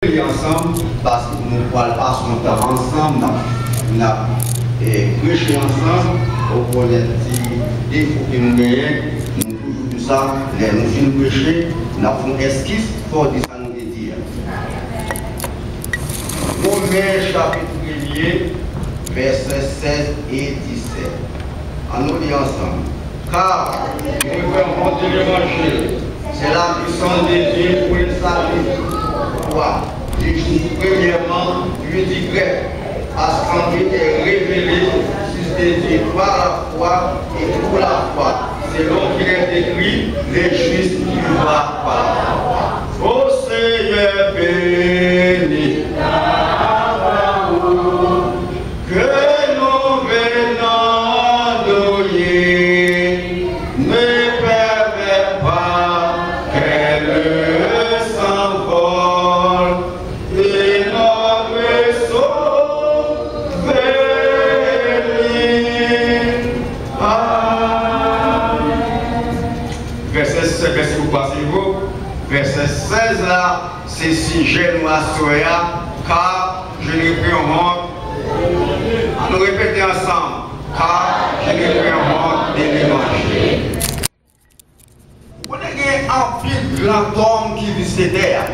ensemble parce que nous ne parlons pas son temps ensemble, nous avons prêché ensemble, au collectif, des fois que nous gagnons, nous toujours tout ça, nous finissons prêcher, nous avons une esquisse pour dire ça nous dire. Romains chapitre 1er, versets 16 et 17. En nous dit ensemble. Car nous pouvons monter l'évangile. C'est la puissance de Dieu pour le salut. Pourquoi? Premièrement, lui dit grec, parce qu'en lui est révélé, fils de Dieu, par la foi et pour la foi. Selon qu'il est écrit, les justes vivent par la foi. Ô Seigneur béni, que nous venons d'ouiller, ne permet pas qu'elle s'envole, et notre sauve verset vous passez-vous, verset 16 là, c'est si j'aime ma soya, car je n'ai plus honte. Nous répétons ensemble, car je n'ai plus honte de l'évangile. Vous avez un pile grand homme qui vit cette terre,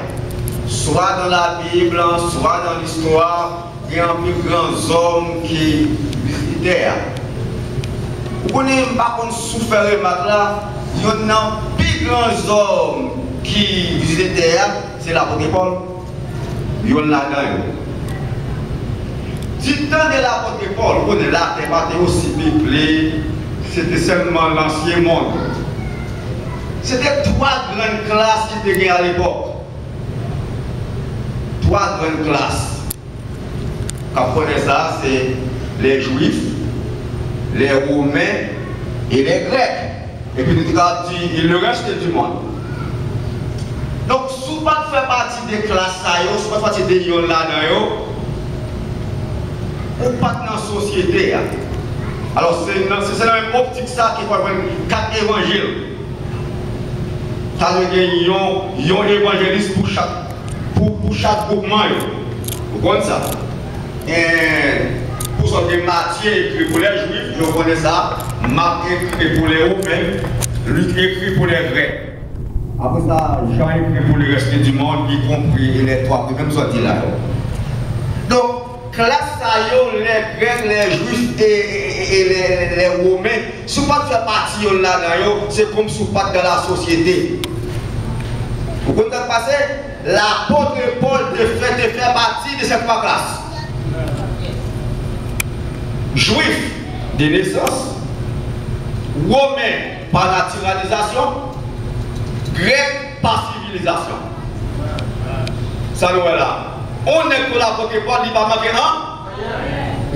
soit dans la Bible, soit dans l'histoire, il y a un plus grand homme qui vit cette terre. Vous connaissez pas qu'on souffre là, il y a un plus grand homme qui vit cette terre, c'est l'apôtre Paul. Il y a là-dedans. Du temps de l'apôtre Paul, on est là, c'est pas aussi peuplé, c'était seulement l'ancien monde. C'était trois grandes classes qui étaient à l'époque. Trois grandes classes. Quand on connaît ça, c'est les Juifs, les Romains et les Grecs. Et puis nous avons dit le reste du monde. Donc, si vous ne faites pas partie des classes, si vous ne faites pas partie des gens là-dedans, ou pas dans la société. Alors c'est la même optique ça qui faut avoir 4 évangiles. Ça veut dire qu'il y a un évangéliste pour chaque groupement. Vous comprenez ça? Et pour ce que Matthieu écrit pour les Juifs, je connais ça. Marc écrit pour les Romains, Luc écrit pour les Grecs. Après ça, Jean écrit pour le reste du monde, y compris les trois, même sortis là. Donc, classe les Grecs, les Juifs et les Romains, si vous ne faites pas partie là-dedans, c'est comme si vous n'êtes pas dans la société. Vous comprenez passer? L'apôtre Paul de faire partie de cette trois classes. Juifs de naissance, Romains par naturalisation, Grecs par civilisation. Ça nous est là. On est pour l'apôtre Paul, il va marquer un.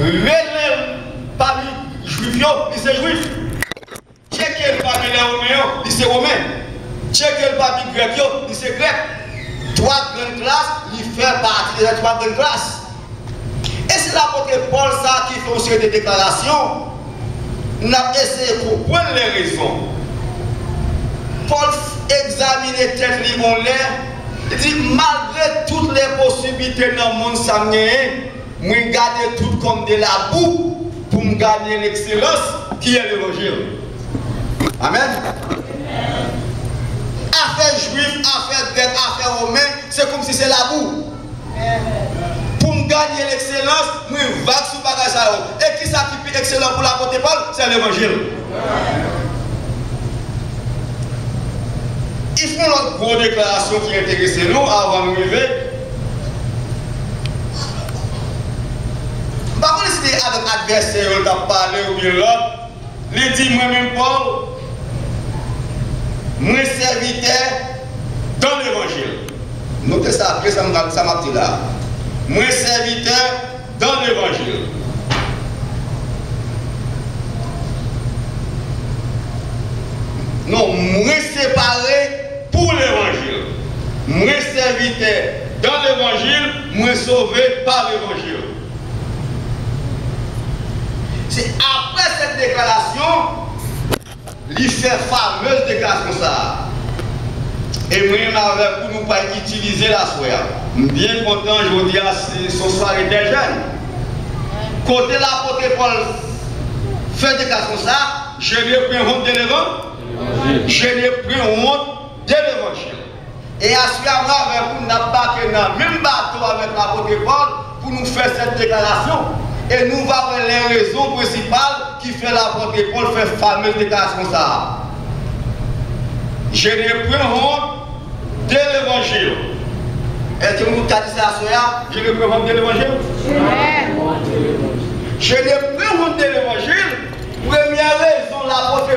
Relève parmi les Juifs, c'est juif. Checkez parmi les Romains, c'est romain. Checkez parmi les Grecs, c'est grec. Trois grandes classes, il fait partie des trois grandes classes. Et c'est l'apôtre Paul ça qui fait aussi des déclarations. On a essayé de comprendre les raisons. Paul examine tête li bon l'air. Il dit malgré toutes les possibilités dans le monde ça moi garder tout comme de la boue pour me gagner l'excellence qui est l'évangile. Amen. Affaire juive, affaire grec, affaire romain, c'est comme si c'est la boue. Pour me gagner l'excellence, moi vague sous bagage ça. Et qui s'acquitte excellent pour l'apôtre Paul, c'est l'évangile. Ils font notre grosse déclaration qui intéresse nous avant de arriver. Par contre, si avec l'adversaire, on a parlé ou bien l'autre, il dit moi-même Paul, moi serviteur dans l'évangile. Notez ça, après ça m'a dit là. Moi serviteur dans l'évangile. Non, moi séparé pour l'évangile. Moi serviteur dans l'évangile, moi sauvé par l'évangile. C'est après cette déclaration, il fait fameuse déclaration ça. Et moi, avec vous, nous pas utiliser la soirée. Bien content, je vous dis, c'est ce soirée des jeunes. Côté l'apôtre Paul fait des cas comme ça, je n'ai pris honte de l'évangile. Je n'ai pris honte de l'évangile. Et à ce moment, avec vous, nous avons battu dans le même bateau avec l'apôtre Paul pour nous faire cette déclaration. Et nous voir les raisons principales qui fait l'apôtre Paul faire fameuse déclaration ça. Je n'ai pris honte de l'évangile. Est-ce que vous avez dit ça à je n'ai pris honte de l'évangile? Je n'ai pris honte de l'évangile. Première raison, l'apôtre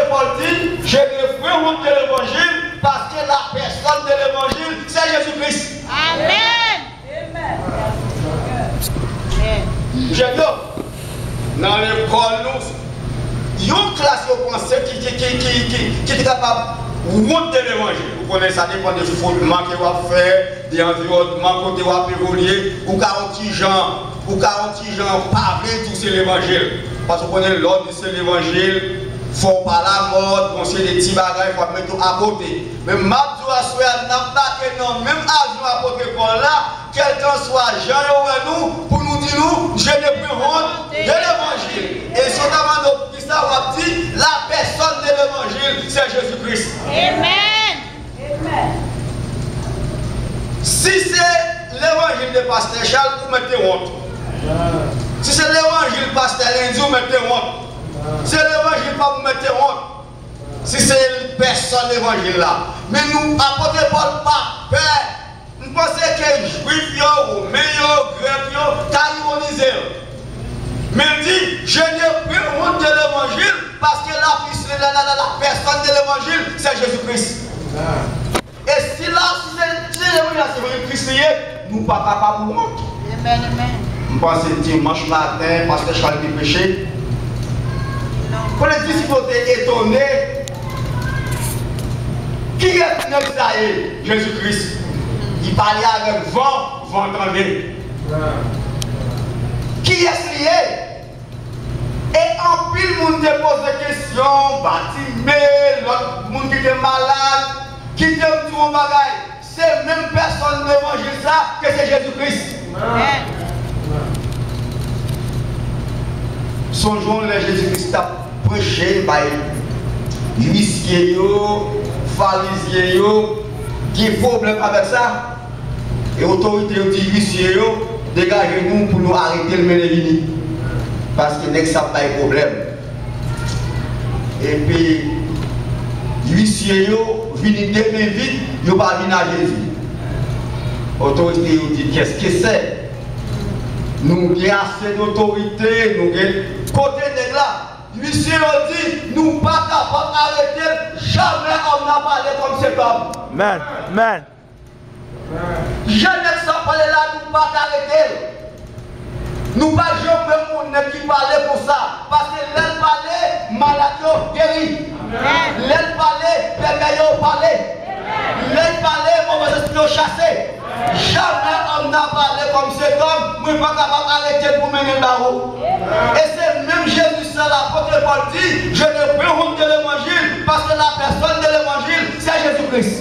Paul dit, je n'ai pris honte de l'évangile parce que la personne de l'évangile, c'est Jésus-Christ. Amen. Je dis, dans l'école, il y a une classe au conseil qui est capable de honte de l'évangile. Vous connaissez, ça dépend des fondements que vous faites, des environnements que vous évoluer, ou 40 gens, parler tout c'est l'évangile. Parce que vous connaissez l'ordre, c'est l'évangile. Il ne faut pas la mode, conseiller des petits bagages, il faut mettre tout à côté. Mais Mabdou Assoya n'a pas que non, même avion à côté pour là, quelqu'un soit Jean ou nous, pour nous dire nous, je n'ai plus honte de l'évangile. Et si on demande qui ça, on dit, la personne de l'évangile, c'est Jésus-Christ. Amen. Si c'est l'évangile de Pasteur Charles, vous mettez honte. Si c'est l'évangile de Pasteur Lundi, vous mettez honte. C'est l'évangile pas vous mettre honte. Si c'est personne l'évangile là. Mais nous, apôtre Paul, pas peur. Nous pensons que les juifs, romains, grecs, t'as ironisé. Mais dit, je n'ai plus honte de l'évangile parce que la personne de l'évangile, c'est Jésus-Christ. Et si là, si l'évangile c'est Christ, nous ne sommes pas capables de honte. Amen. Je pense que dimanche matin, parce que Charles qui péché. Quand les disciples étaient étonnés, qui est Nazaïe? Jésus-Christ. Il parlait avec vent, vous entendez. Qui est lié? Et en pile, le monde pose des questions, Batimé, l'autre monde qui est malade, qui est tout mon bagage. C'est même personne de l'évangile ça que c'est Jésus-Christ. Songeons les Jésus-Christ a prêché par huissiers, pharisiens, qui ont des problèmes avec ça. Et l'autorité dit huissiers, dégagez-nous pour nous arrêter le Ménévini. Parce que n'est ça pas de problème. Et puis, huissiers viennent demain vite, ils ne vont pas venir à Jésus. L'autorité dit qu'est-ce que c'est? Nous avons assez d'autorité, nous avons côté de là. L'huissier dit, nous ne sommes pas capables d'arrêter, jamais on n'a parlé comme cet homme. Amen. Jamais sans parler là, nous ne sommes pas arrêter. Nous ne sommes pas jamais qui parler pour ça. Parce que l'aile parler, malade guéri. L'aile parler, permet parler. L'aile parler, mauvais esprit chassé. Jamais on n'a parlé comme cet homme, nous ne sommes pas capables d'arrêter pour mener le barreau. Et c'est même Jésus, l'apôtre Paul dit, je ne peux honte de l'évangile parce que la personne de l'évangile, c'est Jésus-Christ.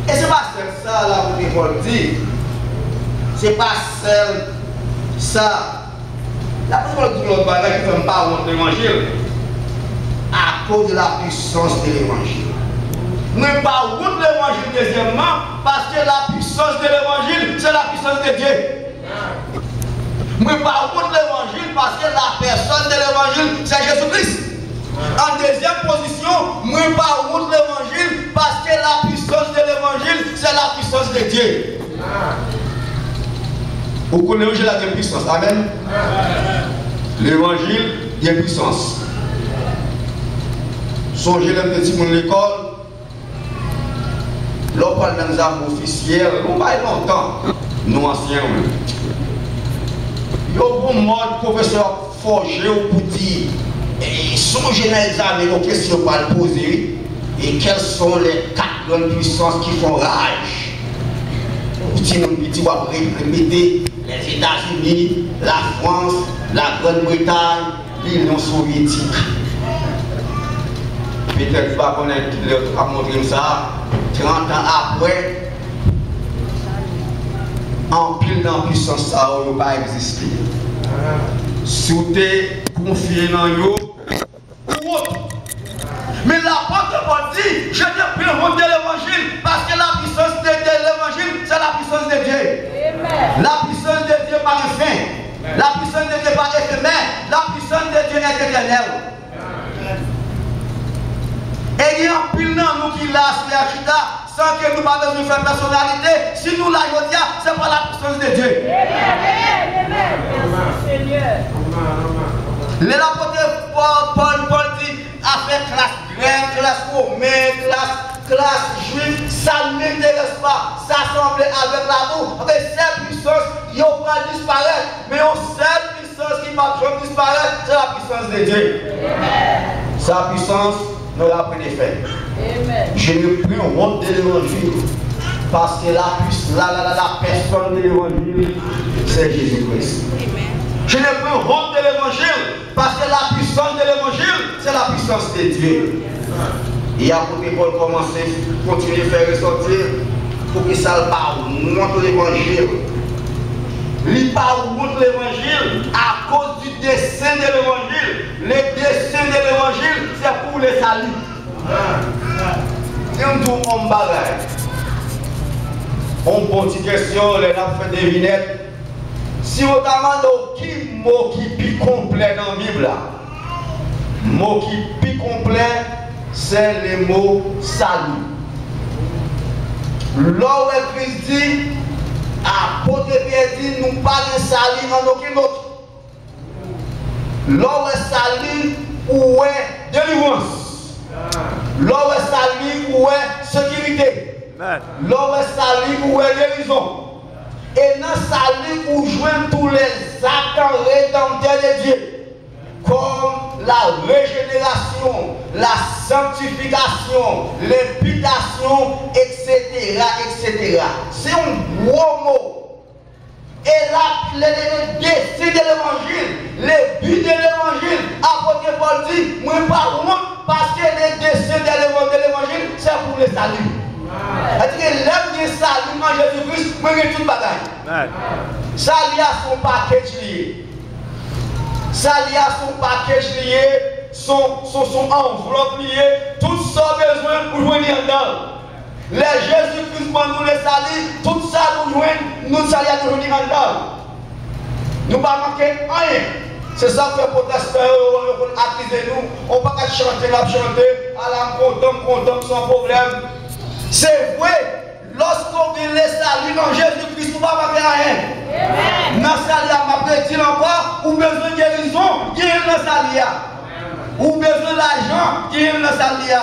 Et c'est pas ça, l'apôtre Paul dit. C'est pas seul ça. L'apôtre Paul dit l'autre bagage qui ne fait pas honte de l'évangile à cause de la puissance de l'évangile. Nous ne pas honte de l'évangile deuxièmement parce que la puissance de l'évangile, c'est la puissance de Dieu. Nous ne pas honte de l'évangile parce que la personne de l'évangile, c'est Jésus-Christ. En deuxième position, nous ne pas honte de l'évangile parce que la puissance de l'évangile, c'est la puissance de Dieu. Vous connaissez la puissance. Amen. L'évangile, il y a puissance. Songez le petit monde de l'école. L'on parle dans les armes officielles, on va longtemps, nous anciens. Il y a un bon mode professeur forgé pour dire, songez dans les armes, les questions pour le poser, et quelles sont les 4 grandes puissances qui font rage. Petit monde petit va répéter les États-Unis, la France, la Grande-Bretagne, l'Union soviétique. Peut-être pas connaître l'autre a montré ça. 30 ans après, en pile dans la puissance, ça n'a pas existé. Si tu es confié dans eux, ou autre. Mais l'apôtre Paul dit, je ne peux honte de l'évangile parce que la puissance de l'évangile, c'est la puissance de Dieu. Amen. La puissance de Dieu par fin. La puissance de Dieu par éphémère. La puissance de Dieu est éternelle. Et il y a un pile dans nous qui l'a sur la sans que nous pas besoin de faire personnalité. Si nous l'avons dit, c'est pas la puissance de Dieu. Amen. Seigneur. L'apôtre Paul dit, a fait classe grecque, classe romaine, classe juive, ça ne m'intéresse pas. S'assembler avec l'amour, avec cette puissance, il va disparaître. Mais cette puissance qui va jamais disparaître, c'est la puissance de Dieu. Amen. Sa puissance nous l'a pris d'effet. Je ne plus honte de l'évangile parce que la personne de l'évangile, c'est Jésus-Christ. Je ne plus honte de l'évangile parce que la puissance de l'évangile, c'est la puissance de Dieu. Et après Paul commencer, continuer à faire ressortir pour que ça montre l'évangile. Il montre l'évangile à cause du dessein de l'évangile. Le dessein de l'évangile, c'est pour le salut. On pose une question, les gens font des vignettes. Si on demande qui mot qui est plus complet dans la Bible, le mot qui est plus complet, c'est le mot salut. Là où Christ dit, apôtre Pierre dit, nous parlons de salut en aucun autre. Là où salut, où est délivrance. Là où salut, où est sécurité. Là où salut, où est guérison. Et dans salut, où joignent tous les actes rédempteurs de Dieu. Comme la régénération, la sanctification, l'imputation, etc. etc. C'est un gros mot. Et là, le dessein de l'évangile, le but de l'évangile, apôtre Paul dit, moi pas honte parce que le dessein de l'évangile, c'est pour le salut. C'est-à-dire que l'homme de salut en Jésus-Christ, moi j'ai tout le bagage. Ça y a son paquet lié. Ça y a son paquet lié, son enveloppe liée, tout ça besoin pour jouer dedans. Les Jésus-Christ pour nous les salir, tout ça nous joignent, nous salir à nous joindre dedans. Nous ne pas manquer rien. C'est ça que les protestants accusent nous. On ne va pas chanter, à la content, sans problème. C'est vrai. Lorsqu'on vient les saluer dans Jésus-Christ, nous ne va pas faire rien. Dans salut, je vais dire encore, ou besoin de guérison, qui est dans salut. Ou besoin d'argent, qui est dans salut.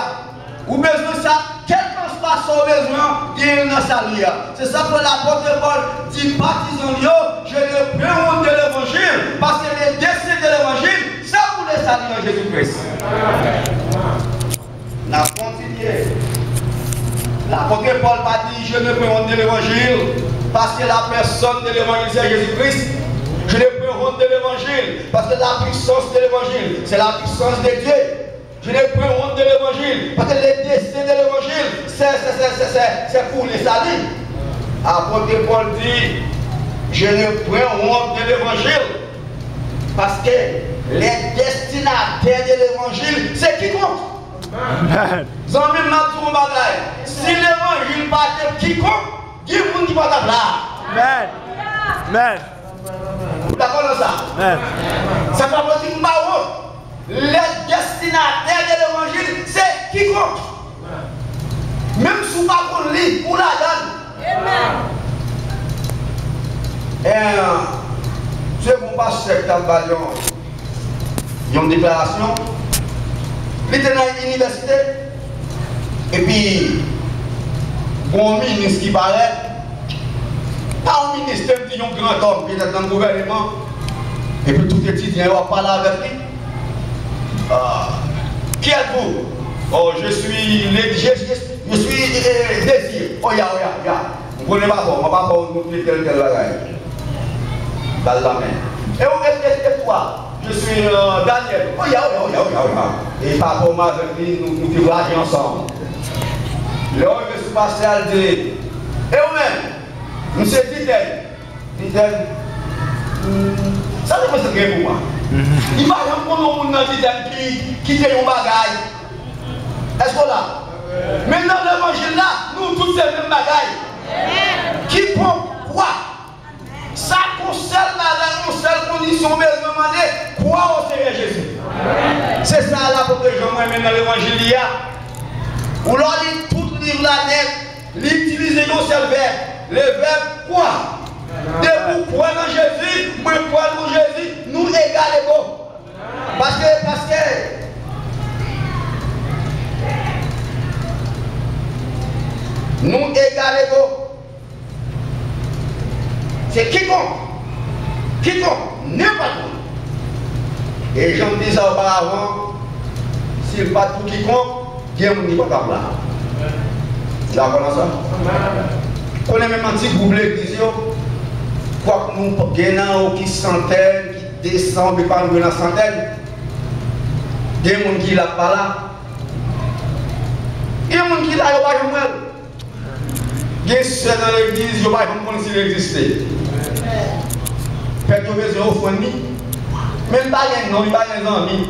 Ou besoin de ça, quel que soit son besoin, qui est dans salut. C'est ça que l'apôtre Paul dit, baptisons-nous, je ne peux honte de l'évangile, parce que le dessein de l'évangile, c'est pour les saluer dans Jésus-Christ. On a continué. L'apôtre Paul m'a dit, je ne peux honte de l'évangile parce que la personne de l'évangile c'est Jésus-Christ. Je ne peux honte de l'évangile parce que la puissance de l'évangile c'est la puissance de Dieu. Je ne peux honte de l'évangile parce que le destin de l'évangile c'est pour les saluts. L'apôtre Paul dit, je ne peux honte de l'évangile parce que les destinataires de l'évangile c'est qui compte. Si l'évangile part de quiconque, qui vous dit pas là. Amen. Vous d'accord dans ça? Ça veut dire que les destinataires de l'évangile, c'est quiconque. Même si vous ne pouvez pas lire, vous la donne. Et je ne sais pas si c'est une déclaration. Il était dans l'université, et puis, bon ministre qui paraît, pas un ministre qui est un grand homme qui est dans le gouvernement, et puis tout étudiant va parler avec lui. Qui êtes-vous? Oh, je suis Désir. Oh, ya. Vous ne connaissez pas, on ne va pas nous tel bagaille. Dans la main. Et toi? je suis Daniel. Oh, ya. Et papa, ma vie, nous voyageons ensemble. Là, je suis passé à dire, et vous-même, monsieur Titel, ça ne peut pas se pour moi. Il va y avoir un monde qui fait un bagage. Est-ce que là? Maintenant, l'évangile là, nous tous ces mêmes bagages. Qui prend quoi? Ça concerne la seule condition, mais demander quoi au Seigneur Jésus. C'est ça là pour que les gens m'amènent dans l'évangile. Ou l'on lit tout le livre la net, l'utiliser nos seul verbe. Le verbe quoi? De vous croire en Jésus, moi croire en Jésus, nous égalons. Parce que nous égalons. C'est quiconque, n'importe où. Et j'en dis ça auparavant, s'il pas tout quiconque, Dieu ne pas là. D'accord ça? On est même un petit groupe l'église, quoi que nous gagnons qui centaines, qui descendent, mais pas nous dans centaines. Il y a des gens qui ne sont pas là. Il y a des gens qui ne sont pas là. Il y a des gens dans l'église, ils ne sont pas là s'il existait. Faites une raison au fond de nous. Même pas les noms, pas les amis.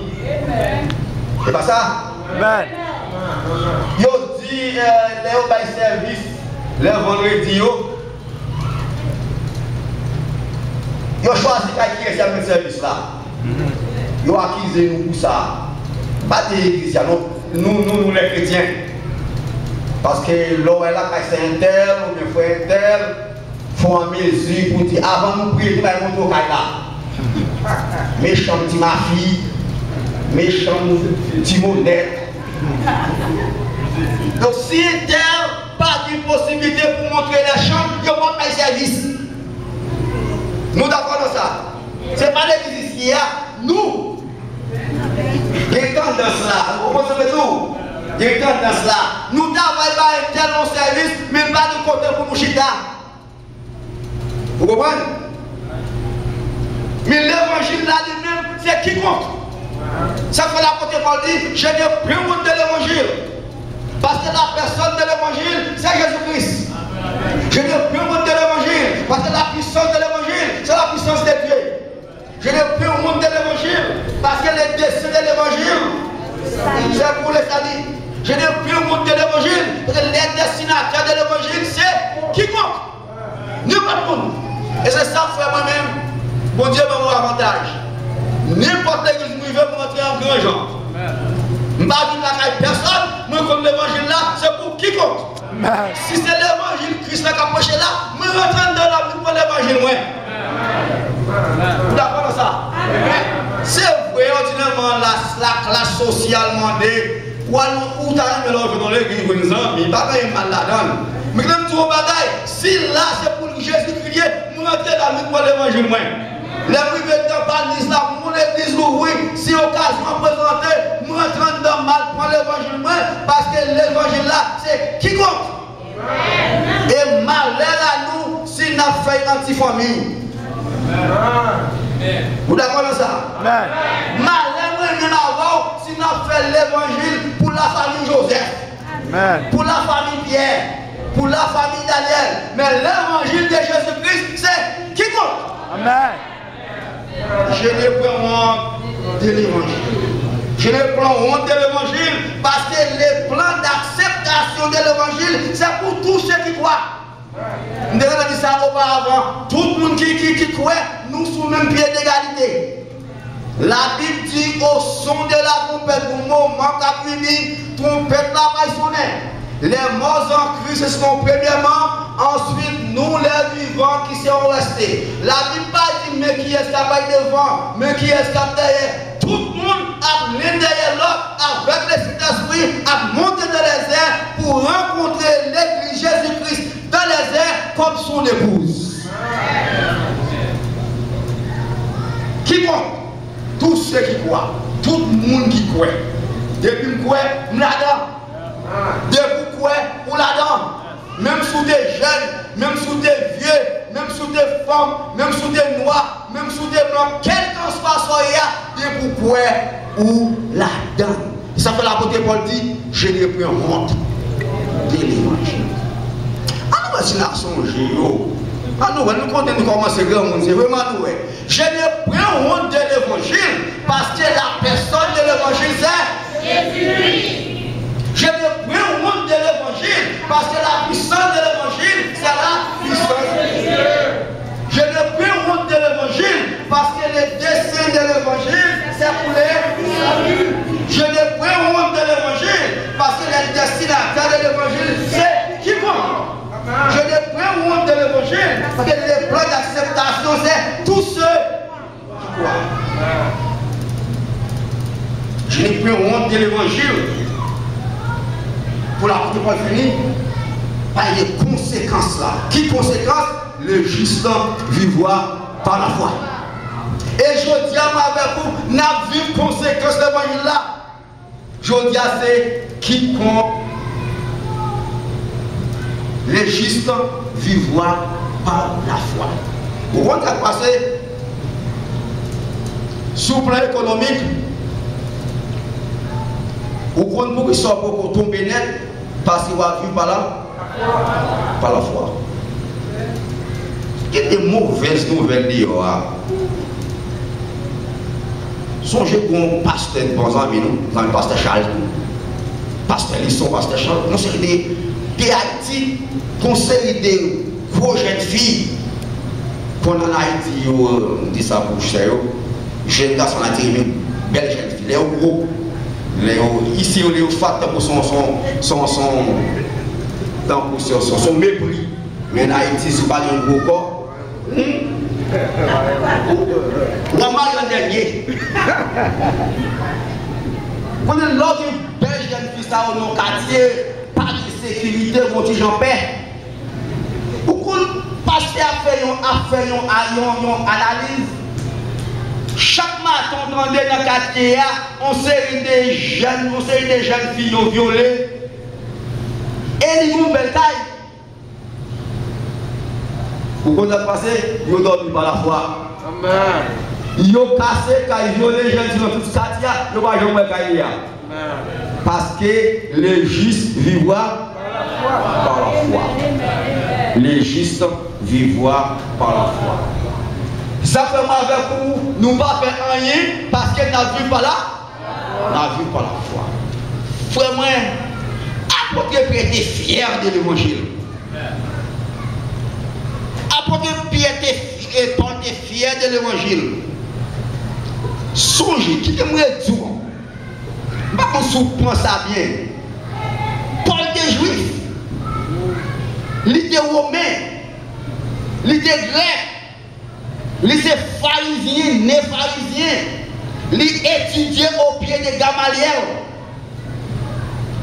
C'est pas ça? Amen. Yo dit, les bail service, le vendredi, yo choisi qui est ce service là. Yo accusé nous pour ça. Pas des églises, nous les chrétiens. Parce que l'on est là, c'est un tel, ou bien frère un tel, font en mesure pour dire avant nous prier, nous allons monter au caïla. Méchant petit ma fille, méchant petit monette. Donc si un tel pas de possibilité pour montrer les chambres, il n'y a pas de service. Nous d'accord dans ça. Ce n'est pas l'église qui a, nous. Il y a une tendance là, vous comprenez tout? Il y a une tendance là. Nous travaillons pas un tel bon service, mais pas de côté pour nous chita. Vous comprenez? Mais l'évangile là lui-même, c'est quiconque. Ça fait l'apôtre Paul dit, je n'ai plus honte de l'évangile. Parce que la personne de l'évangile, c'est Jésus-Christ. Je n'ai plus honte de l'évangile. Parce que la puissance de l'évangile, c'est la puissance de Dieu. Je n'ai plus honte de l'évangile. Parce que les décès de l'évangile, c'est pour les salis. Je n'ai plus honte de l'évangile. Parce que les destinataires de l'évangile, c'est quiconque. N'importe où. Et c'est ça, frère, moi-même. Bon Dieu m'a mon avantage. N'importe l'église où il veut pour entrer en grand genre. Je ne vais pas dire personne, moi comme l'évangile là, c'est pour quiconque. Si c'est l'évangile Christ qui a approché là, je rentre dans la vie pour l'évangile. Vous d'accord avec ça? C'est vrai, ordinairement, la classe sociale demandée, ou tu as un mélange dans l'église, vous nous en pas mal là-dedans. Mais quand tu as si là c'est pour Jésus-Christ, je rentre dans la vie pour l'évangile. Les privés de pas l'islam, mon église oui, si occasion présentée, nous rentrons dans mal pour l'évangile, parce que l'évangile là, c'est quiconque. Et malheur à nous si nous avons fait anti-famille. Vous d'accord avec ça? Malheur à nous si nous avons fait l'évangile pour la famille Joseph, pour la famille Pierre, pour la famille Daniel. Mais l'évangile de Jésus-Christ, c'est quiconque. Amen. Je ne prends honte de l'évangile. Je ne prends honte de l'évangile parce que les plans d'acceptation de l'évangile, c'est pour tous ceux qui croient. Nous avons dit ça auparavant. Tout le monde qui croit, nous sommes même pied d'égalité. La Bible dit au son de la trompette, au moment qu'a fini, trompette la va sonner. Les morts en Christ seront premièrement, ensuite nous les vivants qui seront restés. La Bible pas dit mais qui est capable devant, mais qui est capable derrière. Tout le monde a l'un derrière l'autre avec le Saint-Esprit à monter dans les airs pour rencontrer l'Église Jésus-Christ dans les airs comme son épouse. Quiconque, tous ceux qui croient, tout le monde qui croit, depuis que croit, nous l'adorons. Depuis quoi pour la dame, même sous des jeunes, même sous des vieux, même sous des femmes, même sous des noirs, même sous des blancs, quel qu'en soit soya, et pourquoi ou la donne. Ça fait l'apôtre Paul dit, je n'ai plus honte de l'évangile. Alors, voici la songer. Alors, nous comptons comment c'est grand monde, c'est vraiment nous. Je n'ai plus honte de l'évangile parce que la personne de l'évangile c'est Jésus-Christ. Je n'ai plus honte de l'évangile parce que la puissance de l'évangile c'est la puissance de Dieu. Je n'ai plus honte de l'évangile parce que le dessein de l'évangile c'est pour les salut. Je n'ai plus honte de l'évangile parce que le destinataire de l'évangile c'est qui vont. Je n'ai plus honte de l'évangile parce que les plans d'acceptation c'est tous ceux qui croient. Je n'ai plus honte de l'évangile. Pour la Paul finir, par les conséquences là. Qui conséquences? Le juste vivra par la foi. Et je dis à moi avec vous, n'a vu conséquence de l'évangile là. Je dis à c'est quiconque le juste vivra par la foi. Vous voyez ce qui passé sur le plan économique. Vous comprenez pour qu'ils soient pour tomber net parce qu'ils vont vivre par la foi. Il y a des mauvaises nouvelles d'ailleurs. Songez qu'on pasteur, bon ami, nous, dans le pasteur Charles, pasteur Lisson, pasteur Charles, nous sommes des Haïti, conseil des gros jeunes filles qu'on a en Haïti, on dit ça pour cher, jeunes garçons en Haïti, belles jeunes filles, les gros. Ici, on est fat pour son mépris. Mais en Haïti, c'est pas un gros corps. On a mal en dernier. On a l'autre belle jeune fille dans nos quartiers, pas de sécurité, mon petit Jean-Père. Beaucoup de pasteurs ont fait une analyse. Chaque matin, on entendait dans le quartier, on série des jeunes filles violées. Et ils ont une belle taille. Vous connaissez passé, ils ont dormi par la foi. Amen. Ils ont cassé quand ils violaient les jeunes filles dans tout ce quartier, ils n'ont pas joué. Parce que les justes vivra par la foi. Les justes vivra par la foi. Ça fait mal avec vous, nous ne pas faire rien parce qu'elle n'a vu pas là. N'a vu pas la foi. Frère, moi, apôtre Pierre était fier de l'évangile. Apôtre Pierre était fier de l'évangile. Songez, qui te m'a dit, je ne pense ça bien. Paul était juif, il était romain, il était grec. Il était pharisien, né pharisien. Il étudiait au pied de Gamaliel.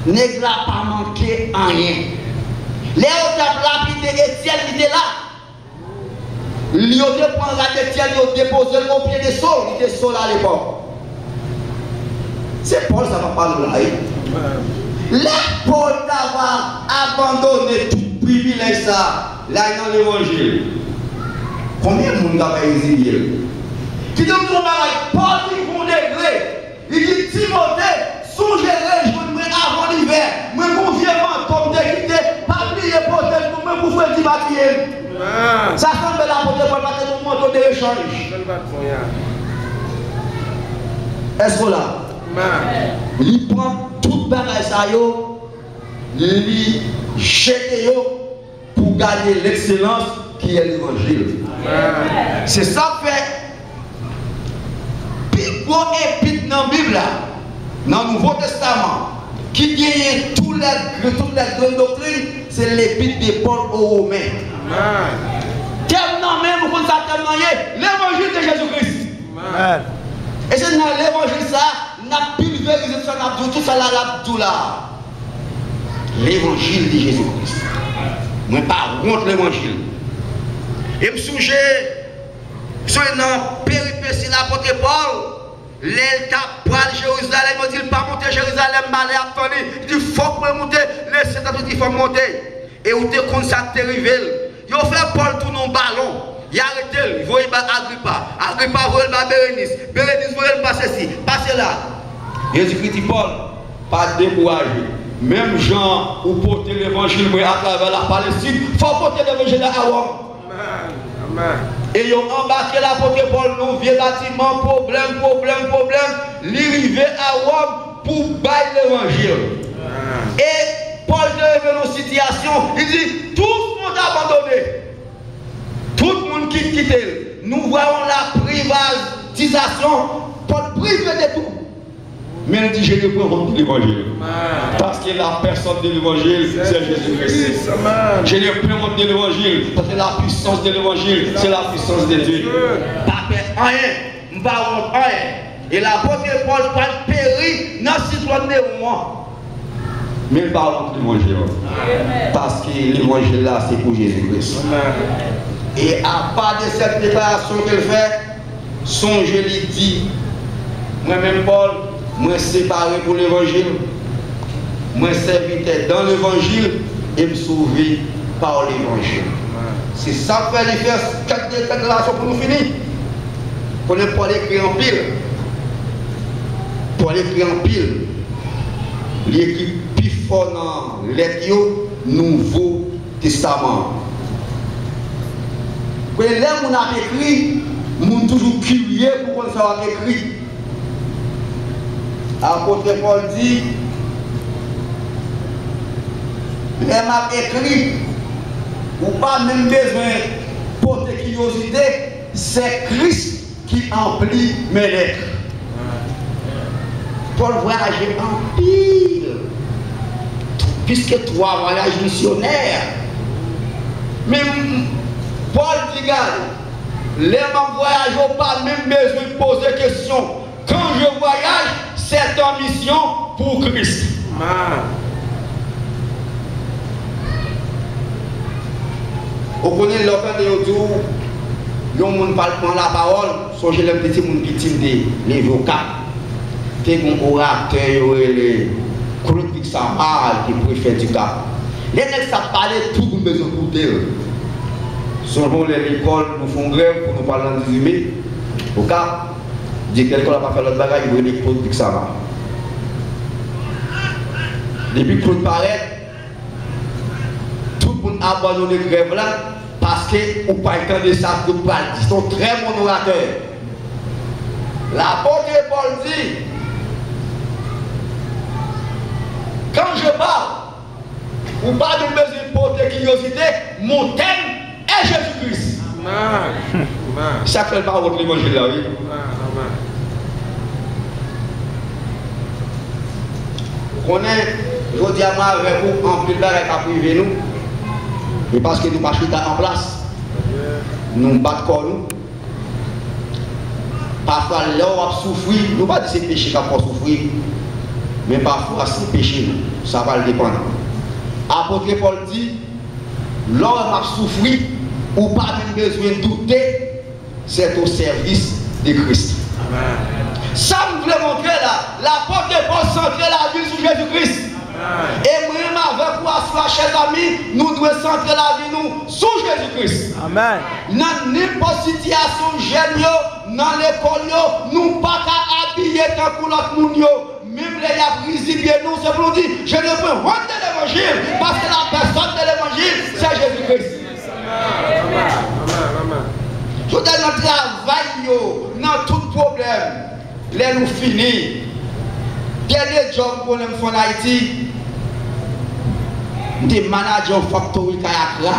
Il n'a pas manqué en rien. Les autres lapidés, Étienne était là. Il a pris la Étienne, il a déposé au pied de Saul. Il était Saul à l'époque. C'est Paul, ça va pas nous là. Là, Paul a abandonné tout privilège ça, là dans l'évangile. Combien de monde a résilié? Qui dit que Paul dit qu'on degré. Il dit Timothée, songez-le, je me avant l'hiver. Moi, mon vieux mentor de quitter, pas oublier pour moi, pour faire du bâtiment. Ça semble la porte pour passer mon manteau de l'échange. Est-ce que là? Il prend tout le bagage, il jette pour gagner l'excellence qui est l'évangile. C'est ça fait. Puis bon épître dans la Bible, dans le Nouveau Testament, qui gagne toutes les grandes doctrines, c'est l'épître de Paul aux Romains. Quel nom même pour ça l'évangile de Jésus-Christ. Et c'est dans l'évangile ça, n'a pulvérisé ça, n'a tout ça là. L'évangile de Jésus-Christ. Moi pas contre l'évangile. Et je me souviens, sur une péripétie de l'apôtre Paul, l'État pour Jérusalem, il dit pas monter Jérusalem, mal attendre, il dit faut que monter, les Saint-Esprit il faut monter. Et où te comme ça t'es arrivé, il a fait Paul tourner un ballon. il arrête, il voit Agrippa. Agrippa voit Bérénice. Bérénice voit ceci. Passez là. Jésus-Christ dit Paul, pas décourager. Même Jean, ou porter l'évangile à travers la Palestine, il faut porter l'évangile à Rome. Et ils ont embarqué l'apôtre Paul dans le vieux bâtiment, problème. L'arrivée à Rome pour bailler l'évangile. Et Paul est dans une situation, il dit, tout le monde a abandonné. Tout le monde quitte. Nous voyons la privatisation, Paul prive de tout. Mais il dit, je ne prends pas l'évangile. Parce que la personne de l'évangile, c'est Jésus-Christ. Je ne prends pas l'évangile. Parce que la puissance de l'évangile, c'est la puissance de Dieu. Pas rien. Je ne vais pas rien. Et l'apôtre Paul parle péri dans la situation de moi. Mais il parle de l'évangile. Parce que l'évangile là, c'est pour Jésus-Christ. Et à part de cette déclaration qu'elle fait, songez lui dit, moi-même Paul, moi séparé pour l'évangile, moi serviteur dans l'évangile et me sauver par l'évangile. C'est ça que fait faire quatre déclarations pour nous finir. Pour ne pas l'écrire en pile. Pour l'écrire en pile. L'écrit plus fort dans l'Écriture, Nouveau Testament. Quand les gens ont écrit, ils sont toujours curieux pour qu'on soit écrit. L'apôtre Paul dit, les gens écrit, ou pas même besoin pour de curiosité, c'est Christ qui emplit mes lettres. Paul voyageait en pile, puisque toi voyages missionnaire. Mais Paul dit, regarde, les gens voyagent pas même besoin de poser question. Quand je voyage, c'est en mission pour Christ. Vous connaissez l'autre de l'autre, les gens parlent la parole, songez les petits gens qui timident, les avocats, qui ont un orateur, les chroniques qui parlent, qui préfèrent du cas. Les gens qui parlent, tout le monde besoin d'écouter. Selon l'école, nous faisons grève pour nous parler en 18 mai. Au cas, dit que l'école n'a pas fait l'autre bagage, il veut dire que ça va. Depuis que Claude paraît, tout le monde a abandonné la grève là parce que vous pas entendre ça pour parler. Ils sont très bons orateurs. L'apôtre Paul dit, quand je parle, vous pas de besoin de porter curiosité, mon thème est Jésus-Christ. Ça fait pas votre l'évangile là, oui. On est, je dis à moi, avec vous, en plus de à priver nous, mais parce que nous ne pas en place, nous ne battons pas nous. Parfois, là, on va souffrir, nous ne pas dire que c'est péché qu'on va souffrir, mais parfois, c'est péché, ça va le dépendre. Apôtre Paul dit, là, on va souffrir, ou pas même besoin de douter, c'est au service de Christ. Amen. Ça me voulait montrer là, l'apôtre Paul centrer la vie sur Jésus-Christ. Et moi-même avec vous, chers amis, nous devons centrer la vie nous sur Jésus-Christ. Amen. Dans n'importe situation géniale, dans l'école, nous ne pas habiller tant que l'autre monde. Même les brisés bien nous, c'est pour nous dire, je ne veux honte de l'évangile, parce que la personne de l'évangile, c'est Jésus-Christ. Tout dans notre travail, dans tout problème, les nous finir. Dernier job pour nous faire en Haïti, des managers factory Kayakra.